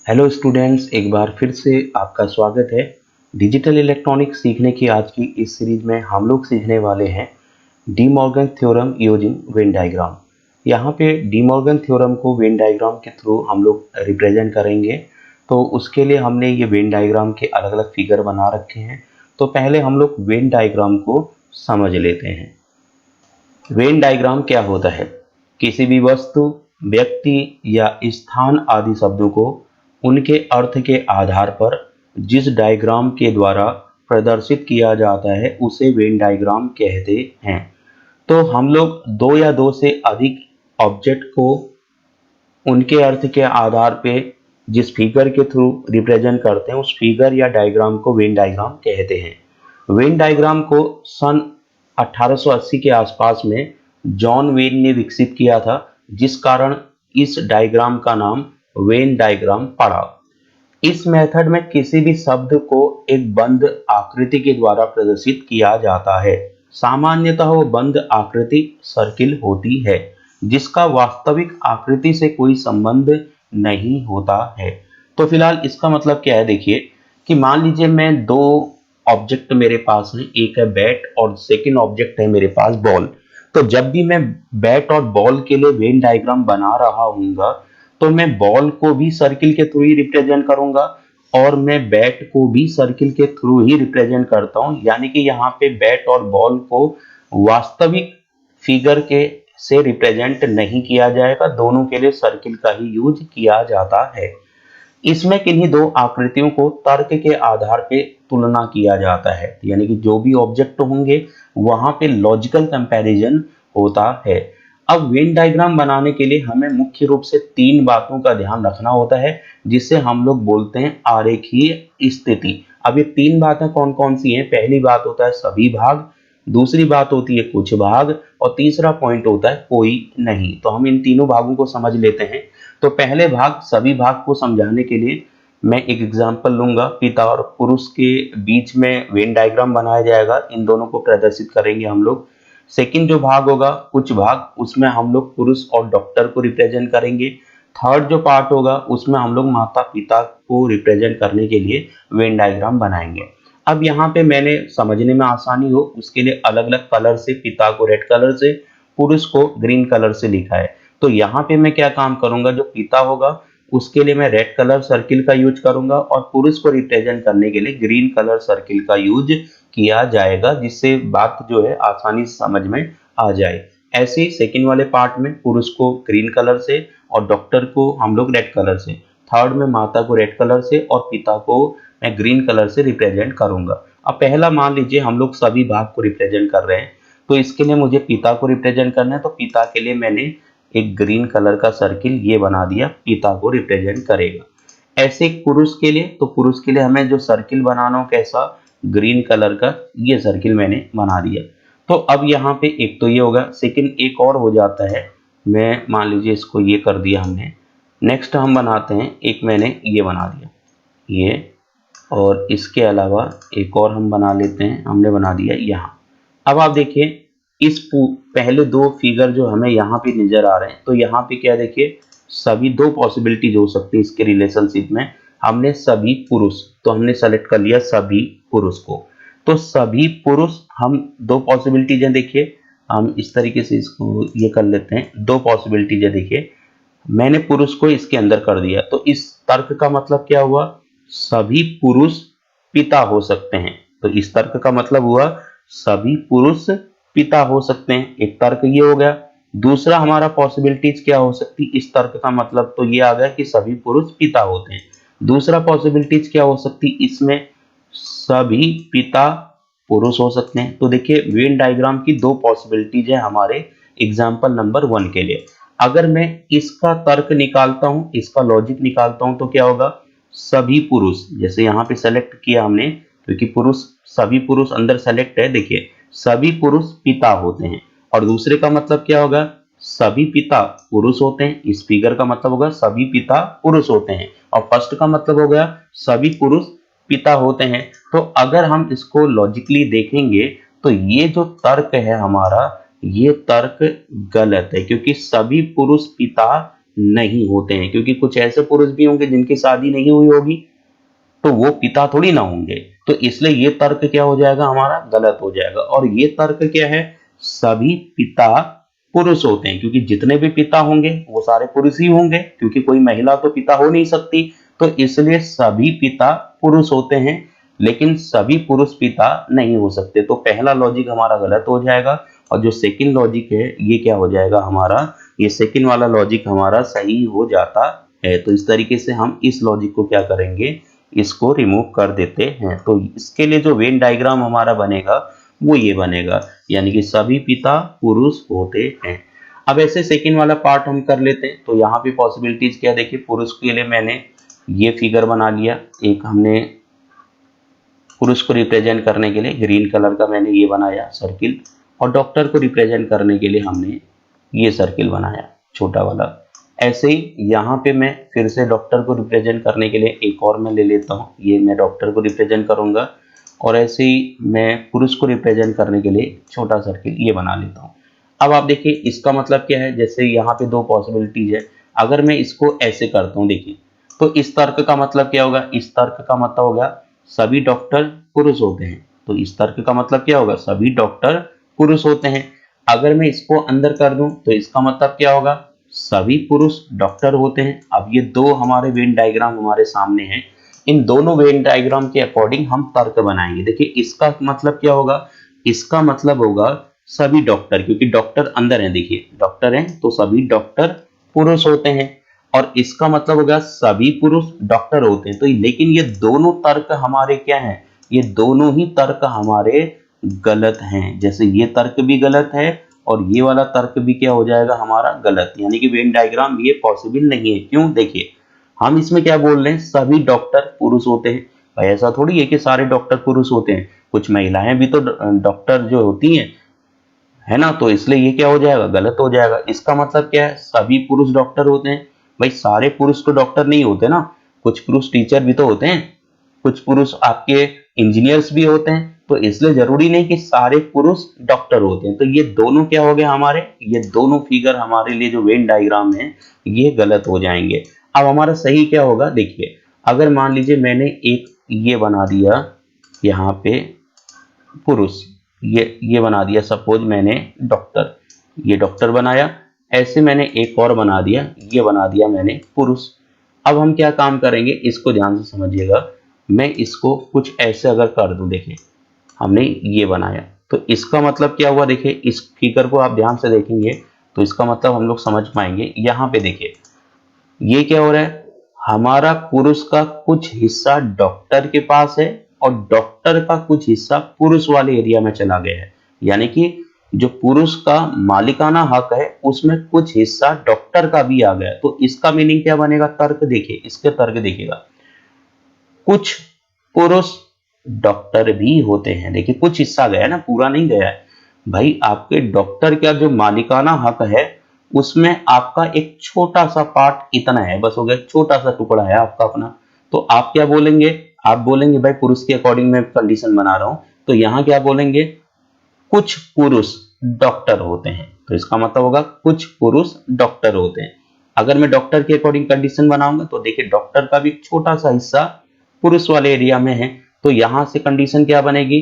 Hello students, एक बार फिर से आपका स्वागत है। डिजिटल इलेक्ट्रॉनिक्स सीखने की आज की इस सीरीज में हम लोग सीखने वाले हैं De Morgan theorem using Venn diagram. यहाँ पे डी मॉर्गन थ्योरम को वेन डायग्राम के थ्रू हम लोग रिप्रेजेंट करेंगे। तो उसके लिए हमने ये वेन डायग्राम के अलग अलग फिगर बना रखे हैं। तो पहले हम लोग वेन डायग्राम को समझ लेते हैं। वेन डायग्राम क्या होता है? किसी भी वस्तु, व्यक्ति या स्थान आदि शब्दों को उनके अर्थ के आधार पर जिस डायग्राम के द्वारा प्रदर्शित किया जाता है उसे वेन डायग्राम कहते हैं। तो हम लोग दो या दो से अधिक ऑब्जेक्ट को उनके अर्थ के आधार पे जिस फिगर के थ्रू रिप्रेजेंट करते हैं उस फिगर या डायग्राम को वेन डायग्राम कहते हैं। वेन डायग्राम को सन 1880 के आसपास में जॉन वेन ने विकसित किया था, जिस कारण इस डायग्राम का नाम वेन डायग्राम पड़ा। इस मेथड में किसी भी शब्द को एक बंद आकृति के द्वारा प्रदर्शित किया जाता है। सामान्यतः वो बंद आकृति सर्किल होती है, जिसका वास्तविक आकृति से कोई संबंध नहीं होता है। तो फिलहाल इसका मतलब क्या है, देखिए कि मान लीजिए मैं दो ऑब्जेक्ट मेरे पास है, एक है बैट और सेकंड ऑब्जेक्ट है मेरे पास बॉल। तो जब भी मैं बैट और बॉल के लिए वेन डायग्राम बना रहा हूँगा तो मैं बॉल को भी सर्किल के थ्रू ही रिप्रेजेंट करूंगा और मैं बैट को भी सर्किल के थ्रू ही रिप्रेजेंट करता हूं। यानी कि यहाँ पे बैट और बॉल को वास्तविक फिगर के से रिप्रेजेंट नहीं किया जाएगा, दोनों के लिए सर्किल का ही यूज किया जाता है। इसमें किन्हीं दो आकृतियों को तर्क के आधार पे तुलना किया जाता है, यानी कि जो भी ऑब्जेक्ट होंगे वहां पे लॉजिकल कंपैरिजन होता है। अब वेन डायग्राम बनाने के लिए हमें मुख्य रूप से तीन बातों का ध्यान रखना होता है, जिसे हम लोग बोलते हैं आरेखीय स्थिति। अब ये तीन बातें कौन कौन सी हैं? पहली बात होता है सभी भाग, दूसरी बात होती है कुछ भाग, और तीसरा पॉइंट होता है कोई नहीं। तो हम इन तीनों भागों को समझ लेते हैं। तो पहले भाग सभी भाग को समझाने के लिए मैं एक एग्जांपल लूंगा। पिता और पुरुष के बीच में वेन डायग्राम बनाया जाएगा, इन दोनों को प्रदर्शित करेंगे हम लोग। सेकंड जो भाग होगा कुछ भाग, उसमें हम लोग पुरुष और डॉक्टर को रिप्रेजेंट करेंगे। थर्ड जो पार्ट होगा उसमें हम लोग माता पिता को रिप्रेजेंट करने के लिए वेन डायग्राम बनाएंगे। अब यहाँ पे मैंने समझने में आसानी हो उसके लिए अलग अलग कलर से, पिता को रेड कलर से, पुरुष को ग्रीन कलर से लिखा है। तो यहाँ पे मैं क्या काम करूंगा, जो पिता होगा उसके लिए मैं रेड कलर सर्किल का यूज करूंगा और पुरुष को रिप्रेजेंट करने के लिए ग्रीन कलर सर्किल का यूज किया जाएगा, जिससे बात जो है आसानी से समझ में आ जाए। ऐसे ही सेकंड वाले पार्ट में पुरुष को ग्रीन कलर से और डॉक्टर को हम लोग रेड कलर से, थर्ड में माता को रेड कलर से और पिता को मैं ग्रीन कलर से रिप्रेजेंट करूंगा। अब पहला मान लीजिए हम लोग सभी भाग को रिप्रेजेंट कर रहे हैं, तो इसके लिए मुझे पिता को रिप्रेजेंट करना है। तो पिता के लिए मैंने एक ग्रीन कलर का सर्किल ये बना दिया, पिता को रिप्रेजेंट करेगा। ऐसे एक पुरुष के लिए, तो पुरुष के लिए हमें जो सर्किल बनाना हो कैसा, ग्रीन कलर का ये सर्किल मैंने बना दिया। तो अब यहाँ पे एक तो ये होगा, सेकंड एक और हो जाता है। मैं मान लीजिए इसको ये कर दिया हमने। नेक्स्ट हम बनाते हैं, एक मैंने ये बना दिया ये, और इसके अलावा एक और हम बना लेते हैं, हमने बना दिया यहाँ। अब आप देखिए इस पहले दो फिगर जो हमें यहाँ पे नजर आ रहे हैं, तो यहाँ पे क्या देखिए, सभी दो पॉसिबिलिटीज हो सकती है इसके रिलेशनशिप में। हमने सभी पुरुष, तो हमने सेलेक्ट कर लिया सभी पुरुष को। तो सभी पुरुष, हम दो पॉसिबिलिटीज है, देखिए हम इस तरीके से इसको ये कर लेते हैं। दो पॉसिबिलिटीज है, देखिए मैंने पुरुष को इसके अंदर कर दिया। तो इस तर्क का मतलब क्या हुआ, सभी पुरुष पिता हो सकते हैं। तो इस तर्क का मतलब हुआ सभी पुरुष पिता हो सकते हैं, एक तर्क ये हो गया। दूसरा हमारा पॉसिबिलिटीज क्या हो सकती, इस तर्क का मतलब तो ये आ गया कि सभी पुरुष पिता होते हैं। दूसरा पॉसिबिलिटीज क्या हो सकती, इसमें सभी पिता पुरुष हो सकते हैं। तो देखिए वेन डायग्राम की दो पॉसिबिलिटीज है हमारे एग्जाम्पल नंबर 1 के लिए। अगर मैं इसका तर्क निकालता हूं, इसका लॉजिक निकालता हूं, तो क्या होगा, सभी पुरुष, जैसे यहाँ पे सेलेक्ट किया हमने क्योंकि पुरुष, सभी पुरुष अंदर सेलेक्ट है, देखिए सभी पुरुष पिता होते हैं। और दूसरे का मतलब क्या होगा, सभी पिता पुरुष होते हैं। इस फिगर का मतलब होगा सभी पिता पुरुष होते हैं। और फर्स्ट का मतलब हो गया सभी पुरुष पिता होते हैं। तो अगर हम इसको लॉजिकली देखेंगे तो ये जो तर्क है हमारा, ये तर्क गलत है, क्योंकि सभी पुरुष पिता नहीं होते हैं, क्योंकि कुछ ऐसे पुरुष भी होंगे जिनकी शादी नहीं हुई होगी, तो वो पिता थोड़ी ना होंगे। तो इसलिए ये तर्क क्या हो जाएगा, हमारा गलत हो जाएगा। और ये तर्क क्या है, सभी पिता पुरुष होते हैं, क्योंकि जितने भी पिता होंगे वो सारे पुरुष ही होंगे, क्योंकि कोई महिला तो पिता हो नहीं सकती। तो इसलिए सभी पिता पुरुष होते हैं, लेकिन सभी पुरुष पिता नहीं हो सकते। तो पहला लॉजिक हमारा गलत हो जाएगा, और जो सेकंड लॉजिक है ये क्या हो जाएगा हमारा, ये सेकंड वाला लॉजिक हमारा सही हो जाता है। तो इस तरीके से हम इस लॉजिक को क्या करेंगे, इसको रिमूव कर देते हैं। तो इसके लिए जो वेन डायग्राम हमारा बनेगा वो ये बनेगा, यानी कि सभी पिता पुरुष होते हैं। अब ऐसे सेकंड वाला पार्ट हम कर लेते हैं। तो यहाँ पे पॉसिबिलिटीज क्या, देखिए पुरुष के लिए मैंने ये फिगर बना लिया, एक हमने पुरुष को रिप्रेजेंट करने के लिए ग्रीन कलर का मैंने ये बनाया सर्किल, और डॉक्टर को रिप्रेजेंट करने के लिए हमने ये सर्किल बनाया छोटा वाला। ऐसे ही यहाँ पे मैं फिर से डॉक्टर को रिप्रेजेंट करने के लिए एक और मैं ले लेता हूँ, ये मैं डॉक्टर को रिप्रेजेंट करूंगा, और ऐसे ही मैं पुरुष को रिप्रेजेंट करने के लिए छोटा सर्किल ये बना लेता हूँ। अब आप देखिए इसका मतलब क्या है, जैसे यहाँ पे दो पॉसिबिलिटीज है, अगर मैं इसको ऐसे करता हूँ देखिए, तो इस तर्क का मतलब क्या होगा, इस तर्क का मतलब होगा सभी डॉक्टर पुरुष होते हैं। तो इस तर्क का मतलब क्या होगा, सभी डॉक्टर पुरुष होते हैं। अगर मैं इसको अंदर कर दूं तो इसका मतलब क्या होगा, सभी पुरुष डॉक्टर होते हैं। अब ये दो हमारे वेन डायग्राम हमारे सामने हैं, इन दोनों वेन डायग्राम के अकॉर्डिंग हम तर्क बनाएंगे। देखिए इसका मतलब क्या होगा, इसका मतलब होगा सभी डॉक्टर, क्योंकि डॉक्टर अंदर है, देखिए डॉक्टर हैं तो सभी डॉक्टर पुरुष होते हैं। और इसका मतलब होगा सभी पुरुष डॉक्टर होते हैं। तो लेकिन ये दोनों तर्क हमारे क्या हैं, ये दोनों ही तर्क हमारे गलत हैं। जैसे ये तर्क भी गलत है और ये वाला तर्क भी क्या हो जाएगा हमारा गलत, यानी कि वेन डायग्राम ये पॉसिबल नहीं है। क्यों, देखिए हम इसमें क्या बोल रहे हैं, सभी डॉक्टर पुरुष होते हैं। भाई ऐसा थोड़ी है कि सारे डॉक्टर पुरुष होते हैं, कुछ महिलाएं भी तो डॉक्टर जो होती हैं, है ना। तो इसलिए ये क्या हो जाएगा, गलत हो जाएगा। इसका मतलब क्या है, सभी पुरुष डॉक्टर होते हैं। भाई सारे पुरुष तो डॉक्टर नहीं होते ना, कुछ पुरुष टीचर भी तो होते हैं, कुछ पुरुष आपके इंजीनियर्स भी होते हैं। तो इसलिए जरूरी नहीं कि सारे पुरुष डॉक्टर होते हैं। तो ये दोनों क्या हो गए हमारे, ये दोनों फिगर हमारे लिए जो वेन डायग्राम है ये गलत हो जाएंगे। अब हमारा सही क्या होगा, देखिए अगर मान लीजिए मैंने एक ये बना दिया यहाँ पे पुरुष, ये बना दिया, सपोज मैंने डॉक्टर, ये डॉक्टर बनाया, ऐसे मैंने एक और बना दिया, ये बना दिया मैंने पुरुष। अब हम क्या काम करेंगे, इसको ध्यान से समझिएगा। मैं इसको कुछ ऐसे अगर कर दूं, देखिए हमने ये बनाया, तो इसका मतलब क्या हुआ, देखिए इस फिगर को आप ध्यान से देखेंगे तो इसका मतलब हम लोग समझ पाएंगे। यहाँ पे देखिए ये क्या हो रहा है, हमारा पुरुष का कुछ हिस्सा डॉक्टर के पास है और डॉक्टर का कुछ हिस्सा पुरुष वाले एरिया में चला गया है। यानी कि जो पुरुष का मालिकाना हक है उसमें कुछ हिस्सा डॉक्टर का भी आ गया। तो इसका मीनिंग क्या बनेगा, तर्क देखिए, इसके तर्क देखिएगा, कुछ पुरुष डॉक्टर भी होते हैं। देखिए कुछ हिस्सा गया ना, पूरा नहीं गया है। भाई आपके डॉक्टर का जो मालिकाना हक है उसमें आपका एक छोटा सा पार्ट इतना है, बस हो गया, छोटा सा टुकड़ा है आपका अपना। तो आप क्या बोलेंगे, आप बोलेंगे भाई पुरुष के अकॉर्डिंग मैं कंडीशन बना रहा हूं, तो यहां क्या बोलेंगे, कुछ पुरुष डॉक्टर होते हैं। तो इसका मतलब होगा कुछ पुरुष डॉक्टर होते हैं। अगर मैं डॉक्टर के अकॉर्डिंग कंडीशन बनाऊंगा तो देखिए डॉक्टर का भी छोटा सा हिस्सा पुरुष वाले एरिया में है। तो यहां से कंडीशन क्या बनेगी,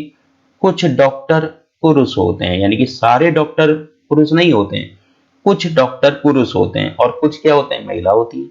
कुछ डॉक्टर पुरुष होते हैं, यानी कि सारे डॉक्टर पुरुष नहीं होते हैं, कुछ डॉक्टर पुरुष होते हैं और कुछ क्या होते हैं, महिला होती है।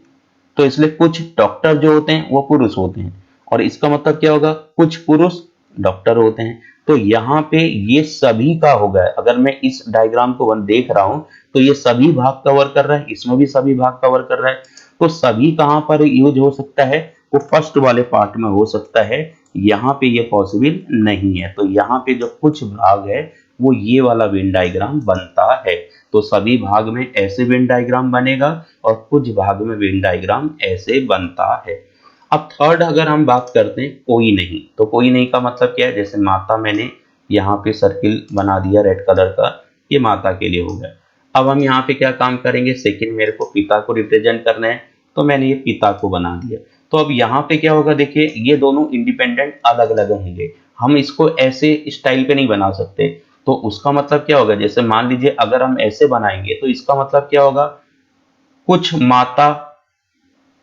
तो इसलिए कुछ डॉक्टर जो होते हैं वो पुरुष होते हैं, और इसका मतलब क्या होगा, कुछ पुरुष डॉक्टर होते हैं। तो यहाँ पे ये सभी का हो गया। अगर मैं इस डायग्राम को देख रहा हूं तो ये सभी भाग कवर कर रहा है, इसमें भी सभी भाग कवर कर रहा है। तो सभी कहां पर यूज हो सकता है, वो फर्स्ट वाले पार्ट में हो सकता है, यहाँ पे ये पॉसिबल नहीं है। तो यहाँ पे जो कुछ भाग है वो ये वाला वेन डायग्राम बनता है। तो सभी भाग में ऐसे वेन डायग्राम बनेगा और कुछ भाग में वेन डायग्राम ऐसे बनता है। अब थर्ड अगर हम बात करते हैं कोई नहीं, तो कोई नहीं का मतलब क्या है, जैसे माता मैंने यहाँ पे सर्किल बना दिया रेड कलर का, ये माता के लिए हो गया। अब हम यहाँ पे क्या काम करेंगे, सेकंड मेरे को पिता को रिप्रेजेंट करना है, तो मैंने ये पिता को बना दिया। तो अब यहाँ पे क्या होगा, देखिए ये दोनों इंडिपेंडेंट अलग अलग होंगे, हम इसको ऐसे स्टाइल पे नहीं बना सकते। तो उसका मतलब क्या होगा, जैसे मान लीजिए अगर हम ऐसे बनाएंगे तो इसका मतलब क्या होगा, कुछ माता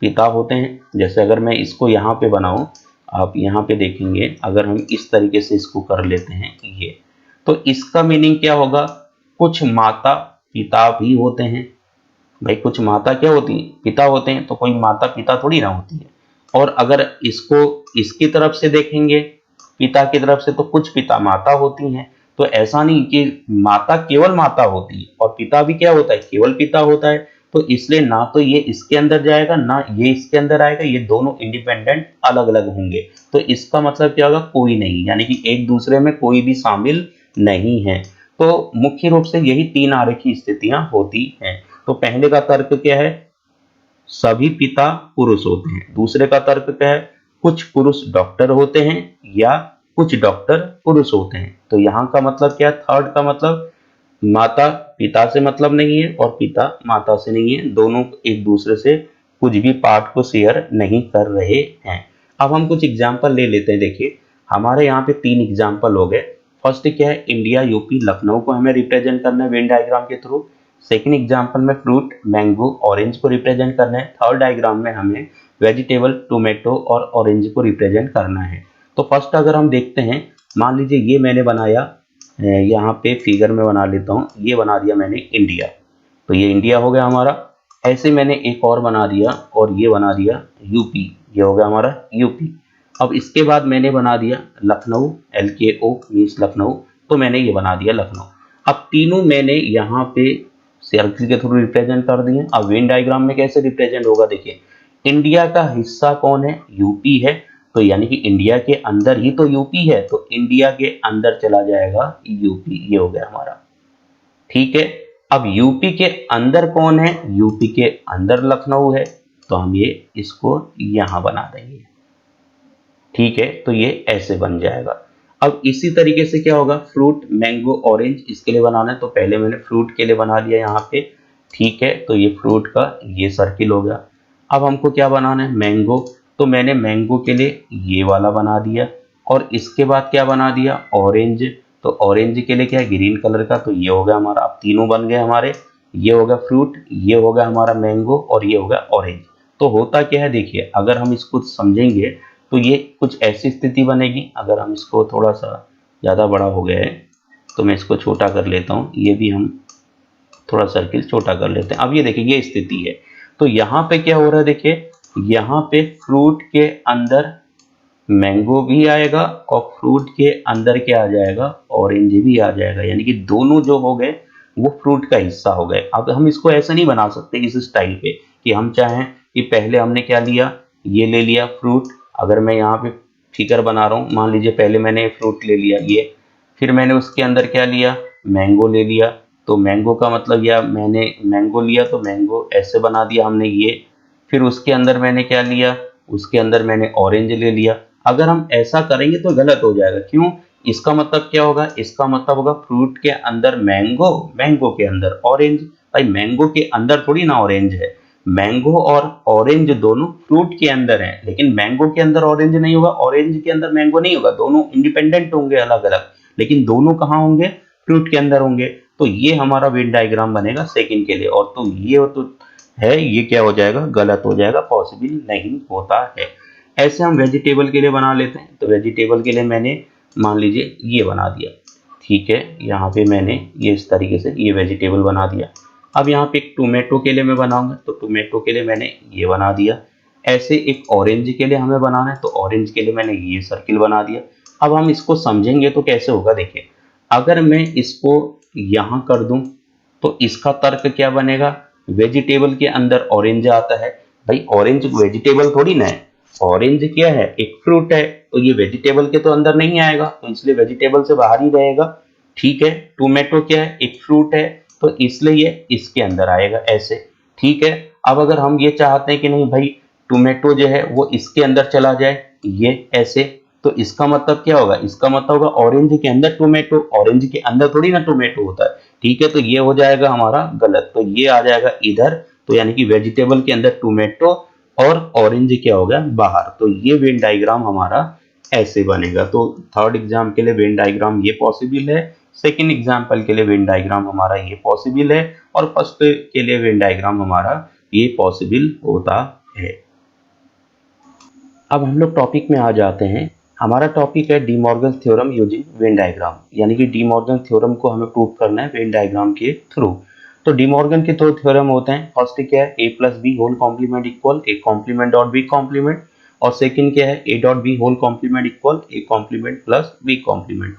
पिता होते हैं। जैसे अगर मैं इसको यहाँ पे बनाऊं, आप यहाँ पे देखेंगे, अगर हम इस तरीके से इसको कर लेते हैं ये, तो इसका मीनिंग क्या होगा, कुछ माता पिता भी होते हैं। भाई कुछ माता क्या होती है, पिता होते हैं, तो कोई माता पिता थोड़ी ना होती है। और अगर इसको इसकी तरफ से देखेंगे, पिता की तरफ से, तो कुछ पिता माता होती हैं। तो ऐसा नहीं कि माता केवल माता होती है और पिता भी क्या होता है, केवल पिता होता है। तो इसलिए ना तो ये इसके अंदर जाएगा ना ये इसके अंदर आएगा, ये दोनों इंडिपेंडेंट अलग अलग होंगे। तो इसका मतलब क्या होगा, कोई नहीं, यानी कि एक दूसरे में कोई भी शामिल नहीं है। तो मुख्य रूप से यही तीन आरेखीय स्थितियां होती हैं। तो पहले का तर्क क्या है, सभी पिता पुरुष होते हैं। दूसरे का तर्क क्या है, कुछ पुरुष डॉक्टर होते हैं या कुछ डॉक्टर पुरुष होते हैं। तो यहाँ का मतलब क्या है, थर्ड का मतलब माता पिता से मतलब नहीं है और पिता माता से नहीं है, दोनों एक दूसरे से कुछ भी पार्ट को शेयर नहीं कर रहे हैं। अब हम कुछ एग्जाम्पल ले लेते हैं। देखिए हमारे यहाँ पे तीन एग्जाम्पल हो गए। फर्स्ट क्या है, इंडिया यूपी लखनऊ को हमें रिप्रेजेंट करना है वेन डायग्राम के थ्रू। सेकंड एग्जाम्पल में फ्रूट मैंगो ऑरेंज को रिप्रेजेंट करना है। थर्ड डायग्राम में हमें वेजिटेबल टोमेटो और ऑरेंज को रिप्रेजेंट करना है। तो फर्स्ट अगर हम देखते हैं, मान लीजिए ये मैंने बनाया, यहाँ पे फिगर में बना लेता हूँ, ये बना दिया मैंने इंडिया। तो ये इंडिया हो गया हमारा। ऐसे मैंने एक और बना दिया और ये बना दिया यूपी, ये हो गया हमारा यूपी। अब इसके बाद मैंने बना दिया लखनऊ, LKO मीन्स लखनऊ, तो मैंने ये बना दिया लखनऊ। अब तीनों मैंने यहाँ पे सर्किल के थ्रू रिप्रेजेंट कर दिए। अब वेन डायग्राम में कैसे रिप्रेजेंट होगा, देखिए इंडिया का हिस्सा कौन है, यूपी है। तो यानी कि इंडिया के अंदर ही तो यूपी है, तो इंडिया के अंदर चला जाएगा यूपी, ये हो गया हमारा। ठीक है, अब यूपी के अंदर कौन है, यूपी के अंदर लखनऊ है, तो हम ये इसको यहां बना देंगे। ठीक है, तो ये ऐसे बन जाएगा। अब इसी तरीके से क्या होगा, फ्रूट मैंगो ऑरेंज, इसके लिए बनाना है तो पहले मैंने फ्रूट के लिए बना लिया यहाँ पे। ठीक है, तो ये फ्रूट का ये सर्किल हो गया। अब हमको क्या बनाना है, मैंगो, तो मैंने मैंगो के लिए ये वाला बना दिया। और इसके बाद क्या बना दिया, ऑरेंज, तो ऑरेंज के लिए क्या है, ग्रीन कलर का, तो ये हो गया हमारा। अब तीनों बन गए हमारे, ये हो गया फ्रूट, ये हो गया हमारा मैंगो और ये हो गया ऑरेंज। तो होता क्या है, देखिए अगर हम इसको समझेंगे तो ये कुछ ऐसी स्थिति बनेगी। अगर हम इसको थोड़ा सा ज़्यादा बड़ा हो गया है तो मैं इसको छोटा कर लेता हूँ, ये भी हम थोड़ा सर्किल छोटा कर लेते हैं। अब ये देखिए ये स्थिति है। तो यहाँ पे क्या हो रहा है, देखिए यहाँ पे फ्रूट के अंदर मैंगो भी आएगा और फ्रूट के अंदर क्या आ जाएगा, ऑरेंज भी आ जाएगा, यानी कि दोनों जो हो गए वो फ्रूट का हिस्सा हो गए। अब हम इसको ऐसा नहीं बना सकते इस स्टाइल पे कि हम चाहें कि पहले हमने क्या लिया, ये ले लिया फ्रूट। अगर मैं यहाँ पे फिगर बना रहा हूँ, मान लीजिए पहले मैंने फ्रूट ले लिया ये, फिर मैंने उसके अंदर क्या लिया, मैंगो ले लिया। तो मैंगो का मतलब यह, मैंने मैंगो लिया तो मैंगो ऐसे बना दिया हमने ये। फिर उसके अंदर मैंने क्या लिया, उसके अंदर मैंने ऑरेंज ले लिया। अगर हम ऐसा करेंगे तो गलत हो जाएगा, क्यों, इसका मतलब क्या होगा, इसका मतलब होगा फ्रूट के अंदर मैंगो, मैंगो के अंदर ऑरेंज। भाई मैंगो के अंदर थोड़ी ना ऑरेंज है, मैंगो और ऑरेंज दोनों फ्रूट के अंदर हैं, लेकिन मैंगो के अंदर ऑरेंज नहीं होगा, ऑरेंज के अंदर मैंगो नहीं होगा, दोनों इंडिपेंडेंट होंगे अलग अलग, लेकिन दोनों कहाँ होंगे, फ्रूट के अंदर होंगे। तो ये हमारा वेन डायग्राम बनेगा सेकंड के लिए। और तो ये तो है, ये क्या हो जाएगा, गलत हो जाएगा, पॉसिबल नहीं होता है। ऐसे हम वेजिटेबल के लिए बना लेते हैं। तो वेजिटेबल के लिए मैंने मान लीजिए ये बना दिया। ठीक है, यहाँ पे मैंने ये इस तरीके से ये वेजिटेबल बना दिया। अब यहाँ पे एक टोमेटो के लिए मैं बनाऊंगा, तो टोमेटो के लिए मैंने ये बना दिया। ऐसे एक ऑरेंज के लिए हमें बनाना है, तो ऑरेंज के लिए मैंने ये सर्किल बना दिया। अब हम इसको समझेंगे तो कैसे होगा, देखिए अगर मैं इसको यहाँ कर दूं तो इसका तर्क क्या बनेगा, वेजिटेबल के अंदर ऑरेंज आता है। भाई ऑरेंज वेजिटेबल थोड़ी ना है, ऑरेंज क्या है, एक फ्रूट है, तो ये वेजिटेबल के तो अंदर नहीं आएगा, तो इसलिए वेजिटेबल से बाहर ही रहेगा। ठीक है, टोमेटो क्या है, एक फ्रूट है, तो इसलिए ये इसके अंदर आएगा ऐसे। ठीक है, अब अगर हम ये चाहते हैं कि नहीं भाई टोमेटो जो है वो इसके अंदर चला जाए, ये ऐसे, तो इसका मतलब क्या होगा, इसका मतलब होगा ऑरेंज के अंदर टोमेटो, ऑरेंज के अंदर थोड़ी ना टोमेटो होता है। ठीक है, तो ये हो जाएगा हमारा गलत, तो ये आ जाएगा इधर। तो यानी कि वेजिटेबल के अंदर टोमेटो और ऑरेंज क्या हो गया बाहर। तो ये वेन डायग्राम हमारा ऐसे बनेगा। तो थर्ड एग्जाम के लिए वेन डायग्राम ये पॉसिबल है, सेकंड एग्जाम्पल के लिए वेन डायग्राम हमारा ये पॉसिबल है, और फर्स्ट के लिए वेन डायग्राम हमारा ये पॉसिबल होता है। अब हम लोग टॉपिक में आ जाते हैं। हमारा टॉपिक है De Morgan theorem using Venn diagram, यानी कि डी मॉर्गन थ्योरम को हमें प्रूव करना है वेन डायग्राम के थ्रू। तो डी मॉर्गन के दो थ्योरम होते हैं। फर्स्ट क्या है, A plus B whole complement equal A complement dot B complement, और सेकंड क्या है, A dot B whole complement equal A complement plus B complement.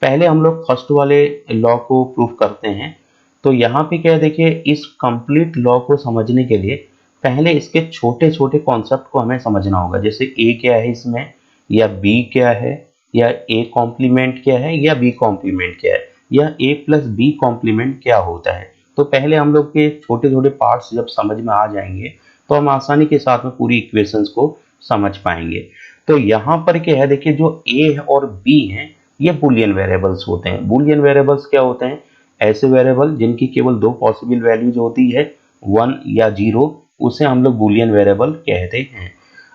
पहले हम लोग फर्स्ट वाले लॉ को प्रूव करते हैं। तो यहाँ पे क्या है, देखिए इस कंप्लीट लॉ को समझने के लिए पहले इसके छोटे छोटे कॉन्सेप्ट को हमें समझना होगा। जैसे ए क्या है इसमें, या बी क्या है, या ए कॉम्प्लीमेंट क्या है, या बी कॉम्प्लीमेंट क्या है, या ए प्लस बी कॉम्प्लीमेंट क्या होता है। तो पहले हम लोग के छोटे छोटे पार्ट्स जब समझ में आ जाएंगे तो हम आसानी के साथ में पूरी इक्वेशंस को समझ पाएंगे। तो यहाँ पर क्या है, देखिए जो ए और बी हैं ये बुलियन वेरिएबल्स होते हैं। बुलियन वेरिएबल्स क्या होते हैं, ऐसे वेरिएबल जिनकी केवल दो पॉसिबल वैल्यूज होती है, 1 या 0, उसे हम लोग बुलियन वेरिएबल कहते हैं।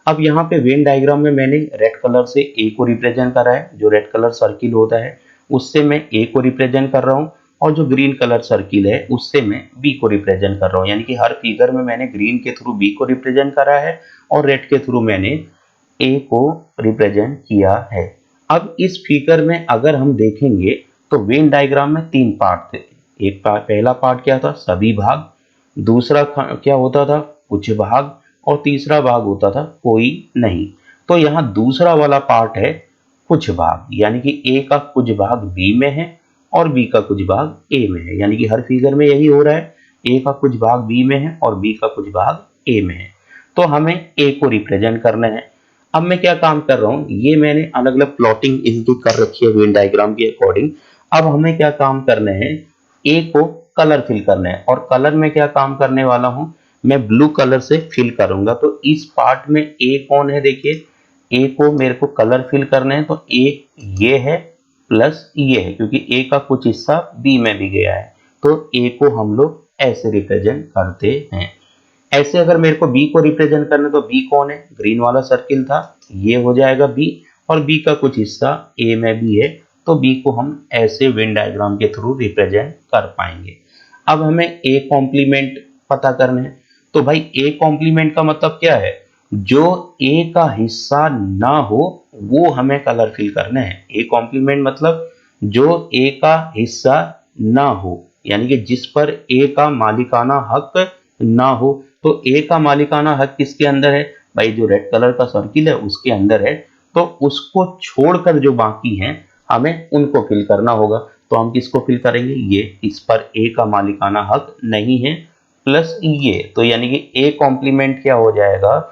अब यहाँ पे वेन डायग्राम में मैंने रेड कलर से ए को रिप्रेजेंट करा है, जो रेड कलर सर्किल होता है उससे मैं ए को रिप्रेजेंट कर रहा हूँ, और जो ग्रीन कलर सर्किल है उससे मैं बी को रिप्रेजेंट कर रहा हूँ। यानी कि हर फिगर में मैंने ग्रीन के थ्रू बी को रिप्रेजेंट करा है और रेड के थ्रू मैंने ए को रिप्रेजेंट किया है। अब इस फिगर में अगर हम देखेंगे तो वेन डायग्राम में तीन पार्ट थे। एक पहला पार्ट क्या था, सभी भाग, दूसरा क्या होता था, कुछ भाग, और तीसरा भाग होता था कोई नहीं। तो यहाँ दूसरा वाला पार्ट है कुछ भाग, यानी कि ए का कुछ भाग बी में है और बी का कुछ भाग ए में है। यानी कि हर फिगर में यही हो रहा है, ए का कुछ भाग बी में है और बी का कुछ भाग ए में है। तो हमें ए को रिप्रेजेंट करना है। अब मैं क्या काम कर रहा हूँ, ये मैंने अलग अलग प्लॉटिंग इनकी कर रखी है वेन डायग्राम के अकॉर्डिंग। अब हमें क्या काम करना है, ए को कलर फिल करना है, और कलर में क्या काम करने वाला हूं, मैं ब्लू कलर से फिल करूंगा। तो इस पार्ट में ए कौन है, देखिए ए को मेरे को कलर फिल करना है, तो ए ये है प्लस ये है, क्योंकि ए का कुछ हिस्सा बी में भी गया है। तो ए को हम लोग ऐसे रिप्रेजेंट करते हैं। ऐसे अगर मेरे को बी को रिप्रेजेंट करना है तो बी कौन है, ग्रीन वाला सर्किल था, ये हो जाएगा बी, और बी का कुछ हिस्सा ए में भी है, तो बी को हम ऐसे वेन डायग्राम के थ्रू रिप्रेजेंट कर पाएंगे। अब हमें ए कॉम्प्लीमेंट पता करना है। तो भाई ए कॉम्प्लीमेंट का मतलब क्या है, जो ए का हिस्सा ना हो वो हमें कलर फिल करना है। ए कॉम्प्लीमेंट मतलब जो ए का हिस्सा ना हो, यानी कि जिस पर ए का मालिकाना हक ना हो। तो ए का मालिकाना हक किसके अंदर है, भाई जो रेड कलर का सर्किल है उसके अंदर है। तो उसको छोड़कर जो बाकी हैं हमें उनको फिल करना होगा। तो हम किसको फिल करेंगे, ये इस पर ए का मालिकाना हक नहीं है प्लस ये, तो यानी कि ए कॉम्प्लीमेंट क्या हो जाएगा,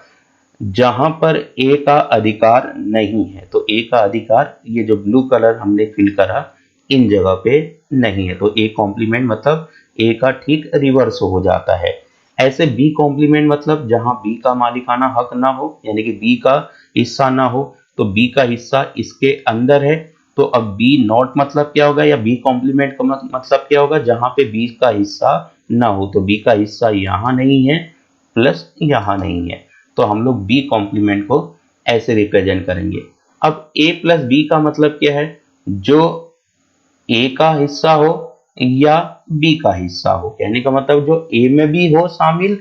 जहां पर ए का अधिकार नहीं है। तो ए का अधिकार ये जो ब्लू कलर हमने फिल करा इन जगह पे नहीं है। तो ए कॉम्प्लीमेंट मतलब ए का ठीक रिवर्स हो जाता है। ऐसे बी कॉम्प्लीमेंट मतलब जहां बी का मालिकाना हक ना हो, यानी कि बी का हिस्सा ना हो, तो बी का हिस्सा इसके अंदर है। तो अब बी नॉट मतलब क्या होगा, या बी कॉम्प्लीमेंट का मतलब क्या होगा, जहां पे बी का हिस्सा ना हो। तो बी का हिस्सा यहां नहीं है प्लस यहां नहीं है, तो हम लोग बी कॉम्प्लीमेंट को ऐसे रिप्रेजेंट करेंगे। अब ए प्लस बी का मतलब क्या है, जो ए का हिस्सा हो या बी का हिस्सा हो, कहने का मतलब जो ए में भी हो शामिल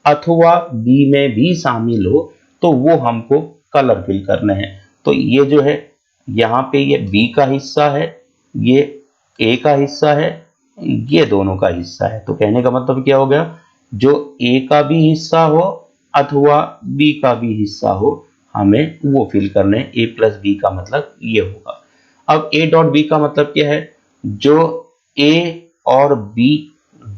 अथवा बी में भी शामिल हो, तो वो हमको कलर फिल करना है। तो ये जो है यहाँ पे ये बी का हिस्सा है, ये ए का हिस्सा है, ये दोनों का हिस्सा है। तो कहने का मतलब क्या हो गया, जो ए का भी हिस्सा हो अथवा बी का भी हिस्सा हो हमें वो फिल करने हैं। ए प्लस बी का मतलब ये होगा। अब ए डॉट बी का मतलब क्या है, जो ए और बी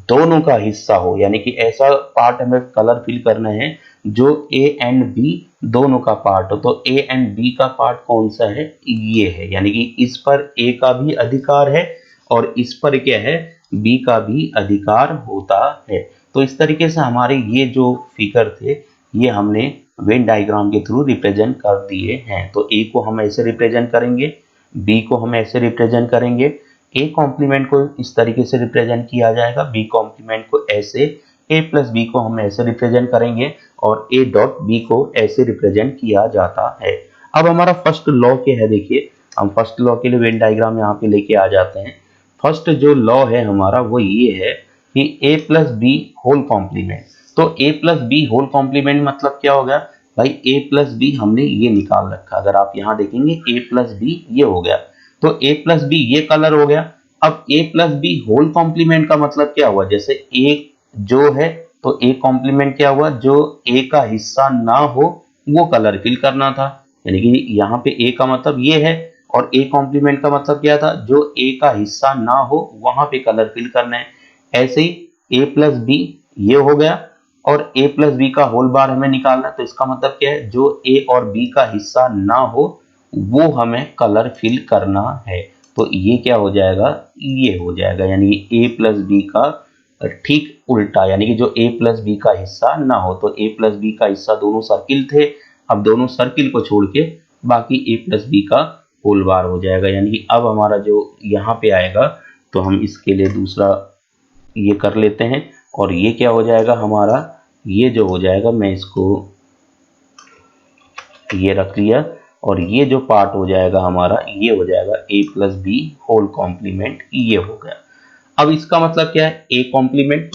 दोनों का हिस्सा हो, यानी कि ऐसा पार्ट हमें कलर फिल करना है जो ए एंड बी दोनों का पार्ट हो। तो ए एंड बी का पार्ट कौन सा है, ये है, यानी कि इस पर ए का भी अधिकार है और इस पर क्या है, बी का भी अधिकार होता है। तो इस तरीके से हमारे ये जो फिगर थे ये हमने वेन डायग्राम के थ्रू रिप्रेजेंट कर दिए हैं। तो ए को हम ऐसे रिप्रेजेंट करेंगे, बी को हम ऐसे रिप्रेजेंट करेंगे, ए कॉम्प्लीमेंट को इस तरीके से रिप्रेजेंट किया जाएगा, बी कॉम्प्लीमेंट को ऐसे, ए प्लस बी को हम ऐसे रिप्रेजेंट करेंगे और ए डॉट बी को ऐसे रिप्रेजेंट किया जाता है। अब हमारा फर्स्ट लॉ क्या है, देखिए हम फर्स्ट लॉ के लिए वेन डायग्राम यहाँ पे लेके आ जाते हैं। फर्स्ट जो लॉ है हमारा वो ये है कि A plus B whole complement. तो a plus B whole complement मतलब क्या हो गया भाई, a प्लस बी हमने ये निकाल रखा, अगर आप यहाँ देखेंगे a प्लस बी ये हो गया, तो a प्लस बी ये कलर हो गया। अब a plus B whole complement का मतलब क्या हुआ, जैसे a जो है तो a कॉम्प्लीमेंट क्या हुआ, जो a का हिस्सा ना हो वो कलर फिल करना था, यानी कि यहाँ पे a का मतलब ये है और a कॉम्प्लीमेंट का मतलब क्या था, जो a का हिस्सा ना हो वहां पे कलर फिल करना है। ऐसे ही a प्लस बी ये हो गया और a प्लस बी का होल बार हमें निकालना है, तो इसका मतलब क्या है, जो a और b का हिस्सा ना हो वो हमें कलर फिल करना है। तो ये क्या हो जाएगा, ये हो जाएगा, यानी a प्लस बी का ठीक उल्टा, यानी कि जो a प्लस बी का हिस्सा ना हो, तो a प्लस बी का हिस्सा दोनों सर्किल थे, अब दोनों सर्किल को छोड़ के बाकी a प्लस बी का होल बार हो जाएगा। यानी कि अब हमारा जो यहाँ पे आएगा, तो हम इसके लिए दूसरा ये कर लेते हैं और ये क्या हो जाएगा हमारा, ये जो हो जाएगा, मैं इसको ये रख लिया और ये जो पार्ट हो जाएगा हमारा, ये हो जाएगा a plus B whole complement, ये हो गया। अब इसका मतलब क्या है, a complement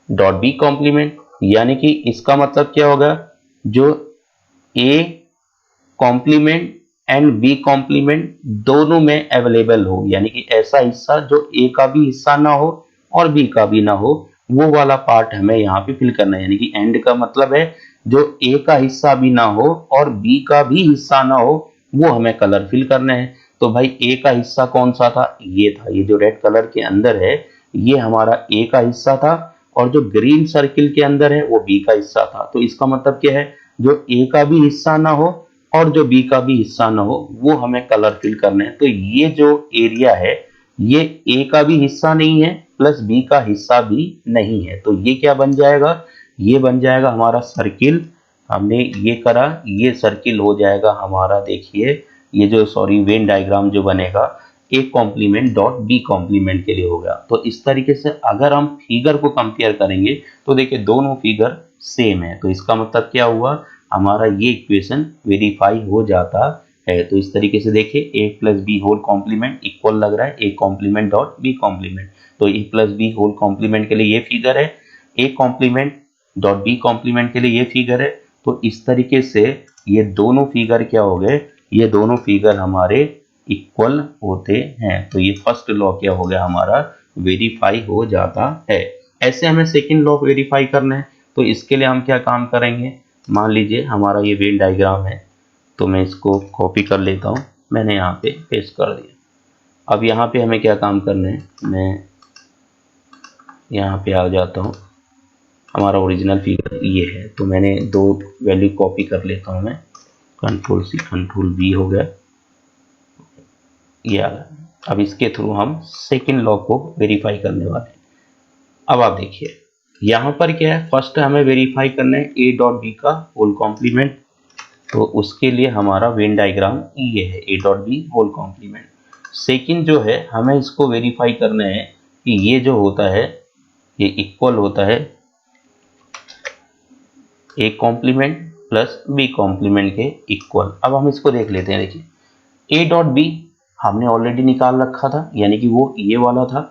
dot B complement, यानी कि इसका मतलब क्या होगा, जो a complement and B complement दोनों में अवेलेबल हो, यानी कि ऐसा हिस्सा जो a का भी हिस्सा ना हो और b का भी ना हो, वो वाला पार्ट हमें यहाँ पे फिल करना है। यानी कि एंड का मतलब है जो a का हिस्सा भी ना हो और b का भी हिस्सा ना हो वो हमें कलर फिल करना है। तो भाई a का हिस्सा कौन सा था, ये था, ये जो रेड कलर के अंदर है ये हमारा a का हिस्सा था और जो ग्रीन सर्किल के अंदर है वो b का हिस्सा था। तो इसका मतलब क्या है, जो a का भी हिस्सा ना हो और जो बी का भी हिस्सा ना हो वो हमें कलर फिल करने हैं। तो ये जो एरिया है ये ए का भी हिस्सा नहीं है प्लस बी का हिस्सा भी नहीं है, तो ये क्या बन जाएगा, ये बन जाएगा हमारा सर्किल। हमने ये करा, ये सर्किल हो जाएगा हमारा, देखिए ये जो सॉरी वेन डायग्राम जो बनेगा A complement dot B complement के लिए होगा। तो इस तरीके से अगर हम फिगर को कंपेयर करेंगे तो देखिए दोनों फिगर सेम है, तो इसका मतलब क्या हुआ, हमारा ये इक्वेशन वेरीफाई हो जाता है। तो इस तरीके से देखिए A plus B whole complement equal लग रहा है A complement dot B complement, तो A plus B whole complement के लिए ये फिगर है, A complement dot B complement के लिए ये फिगर है। तो इस तरीके से ये दोनों फिगर क्या हो गए, ये दोनों फिगर हमारे इक्वल होते हैं। तो ये फर्स्ट लॉ क्या हो गया हमारा, वेरीफाई हो जाता है। ऐसे हमें सेकंड लॉ वेरीफाई करना है, तो इसके लिए हम क्या काम करेंगे, मान लीजिए हमारा ये वेन डायग्राम है, तो मैं इसको कॉपी कर लेता हूँ, मैंने यहाँ पे पेस्ट कर दिया। अब यहाँ पे हमें क्या काम करना है, मैं यहाँ पे आ जाता हूँ, हमारा ओरिजिनल फिगर ये है, तो मैंने दो वैल्यू कॉपी कर लेता हूँ, मैं कंट्रोल सी कंट्रोल वी हो गया, ये आ गया। अब इसके थ्रू हम सेकेंड लॉ को वेरीफाई करने वाले हैं। अब आप देखिए यहाँ पर क्या है, फर्स्ट हमें वेरीफाई करना है ए डॉट बी का होल कॉम्प्लीमेंट, तो उसके लिए हमारा वेन डायग्राम ये है A dot B whole complement. Second जो है हमें इसको वेरीफाई करना है कि ये जो होता है ये इक्वल होता है A complement plus B complement के इक्वल। अब हम इसको देख लेते हैं, देखिए ए डॉट बी हमने ऑलरेडी निकाल रखा था, यानी कि वो ये वाला था।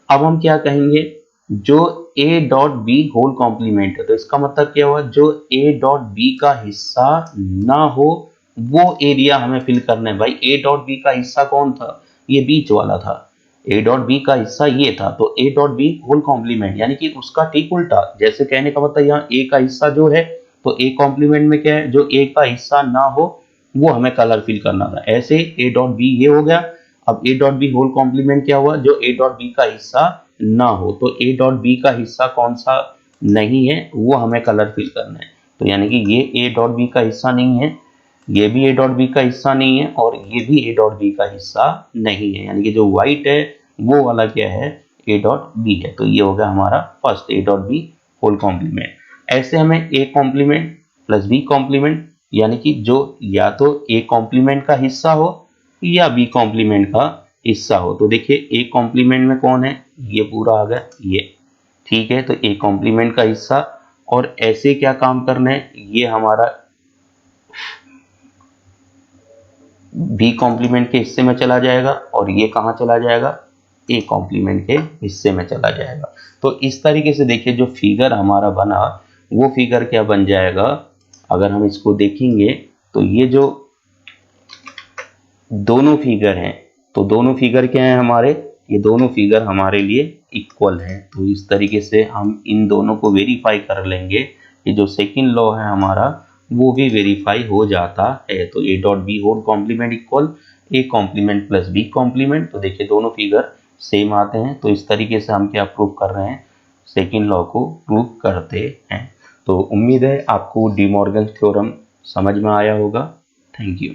अब हम क्या कहेंगे, जो A dot B whole complement है, तो इसका मतलब क्या हुआ, जो ए डॉट बी का हिस्सा ना हो वो एरिया हमें फिल करना है। भाई ए डॉट बी का हिस्सा कौन था, ये बीच वाला था, ए डॉट बी का हिस्सा ये था, तो A dot B whole complement यानी कि उसका ठीक उल्टा, जैसे कहने का मतलब यहाँ ए का हिस्सा जो है, तो ए कॉम्प्लीमेंट में क्या है, जो ए का हिस्सा ना हो वो हमें कलर फिल करना था। ऐसे ए डॉट बी ये हो गया। अब A dot B whole complement क्या हुआ, जो ए डॉट बी का हिस्सा ना हो, तो ए डॉट बी का हिस्सा कौन सा नहीं है वो हमें कलर फिल करना है। तो यानी कि ये ए डॉट बी का हिस्सा नहीं है, ये भी ए डॉट बी का हिस्सा नहीं है और ये भी ए डॉट बी का हिस्सा नहीं है, यानी कि जो व्हाइट है वो वाला क्या है, ए डॉट बी है। तो ये हो गया हमारा first A dot B whole complement. ऐसे हमें A complement plus B complement, यानी कि जो या तो ए कॉम्प्लीमेंट का हिस्सा हो या बी कॉम्प्लीमेंट का हिस्सा हो। तो देखिए ए कॉम्प्लीमेंट में कौन है, ये पूरा आ गया ये, ठीक है, तो ए कॉम्प्लीमेंट का हिस्सा, और ऐसे क्या काम करना है, ये हमारा बी कॉम्प्लीमेंट के हिस्से में चला जाएगा और ये कहाँ चला जाएगा, ए कॉम्प्लीमेंट के हिस्से में चला जाएगा। तो इस तरीके से देखिए जो फिगर हमारा बना वो फिगर क्या बन जाएगा, अगर हम इसको देखेंगे तो ये जो दोनों फिगर हैं, तो दोनों फिगर क्या हैं हमारे, ये दोनों फिगर हमारे लिए इक्वल हैं। तो इस तरीके से हम इन दोनों को वेरीफाई कर लेंगे कि जो सेकंड लॉ है हमारा वो भी वेरीफाई हो जाता है। तो A dot B whole complement equal A complement plus B complement. तो देखिए दोनों फिगर सेम आते हैं। तो इस तरीके से हम क्या प्रूव कर रहे हैं, सेकंड लॉ को प्रूव करते हैं। तो उम्मीद है आपको डी मॉर्गन थ्योरम समझ में आया होगा। Thank you.